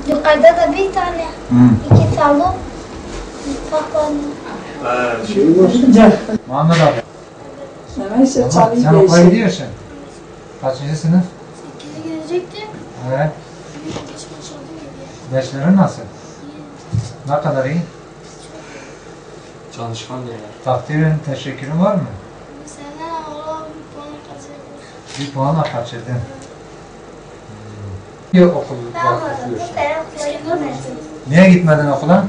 Yukarıda da bir tane, iki salon, mutfak var. Muhammed abi. Sen okula gidiyorsun. Kaçıncı sınıf? 8'e gelecektim. Evet. Derslerin nasıl? Ne kadar iyi? Çalışkan ya. Takdirin, teşekkürün var mı? Mesela oğlan bir puan kazanmış. Bir puanla kaçırdın. Yok okul Ben bu sene okula gitmedim. Niye gitmedin okula?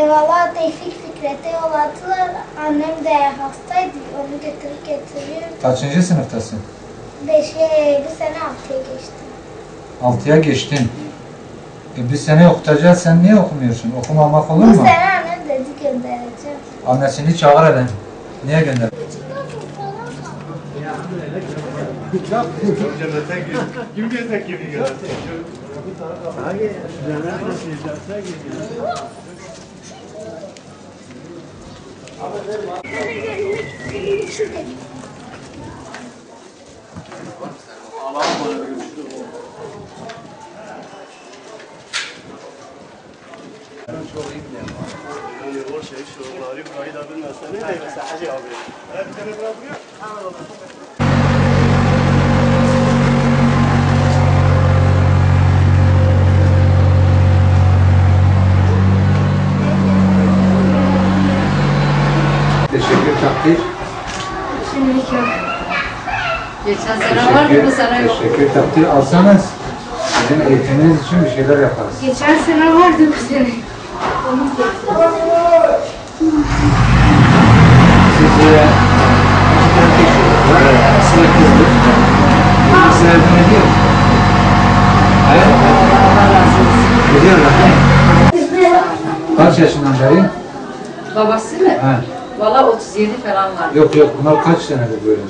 Valla Tevfik Fikret'e yol attılar. Annem de hastaydı. Onu getiriyor. Kaçıncı sınıftasın? Bu sene 6'ya geçtim. 6'ya geçtin. Bir sene okutacağız, sen niye okumuyorsun? Okumamak olur Bu mu? sene annem dedi göndereceğim. Annesini çağır hele. Niye gönder? Kim gezecek gibi görecek? Teşekkür, takdir. Şimdilik yok. Geçen sene vardı, bu sene yok. Teşekkür, takdir alsanız sizin eğitiminiz için bir şeyler yaparız. Geçen sene vardı bu sene. Siz aslında kızdık. Size yardım ediyor. Evet. Biliyorlar değil mi? Kaç yaşından beri? Babası mı? Ha. Valla 37 falan var. Yok yok, bunlar kaç senedir böyle?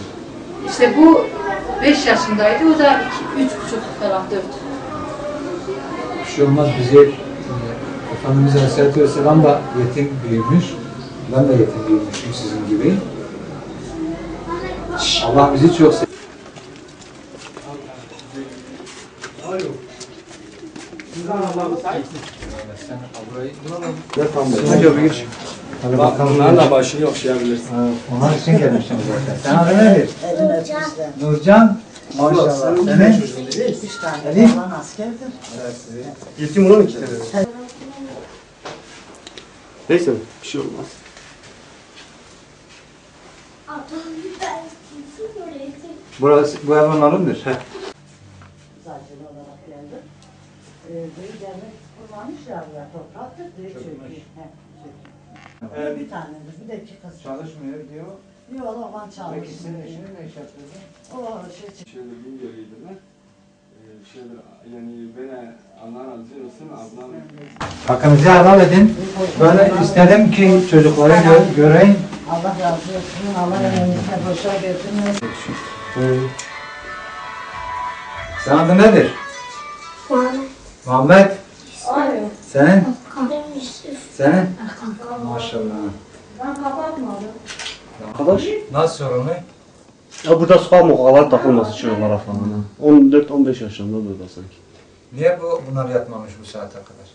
İşte bu 5 yaşındaydı, o da 3,5 falan 4. Bir şey olmaz, bize Efendimiz Aleyhisselatü Vesselam da yetim büyümüş. Ben de yetim büyümüşüm sizin gibi. Allah bizi çok seviyor. Hadi abi geç. Hadi bakalım. Bunlarla başını okşayabilirsin. Onlar için gelmiştim zaten. Sen adı nedir? Nurcan. Maşallah. Senin? 3 tane Ali? falan askerdir. Yetim olan iki tane. Neyse bir şey olmaz. Burası, bu ev onlarındır. Zaten olarak geldi. Burayı devlet kullanmışlar ya, topraktır, direkt çöküyor. Bir tanedir, bir de 2 kız. Çalışmıyor diyor. Yok, oğlan Peki çalışmıyor. senin eşinin ne iş yapıyordu? O şey Şöyle bir yeriydiler. Şöyle yani beni Allah razı olsun ablam. Hakkınızı helal edin. Böyle istedim ki çocukları göreyim. Allah razı olsun, Allah emeğinize boşa götürmesin. Senin adın nedir? Muhammed. Muhammed. Senin? Yusuf. Senin? Maşallah. Ben kapatmadım. Arkadaş. Nasıl sorunu? Ya burada sokağa mokalar takılması çocuklara falan. 14-15 yaşlarında burada sanki. Niye bunlar yatmamış bu saate kadar?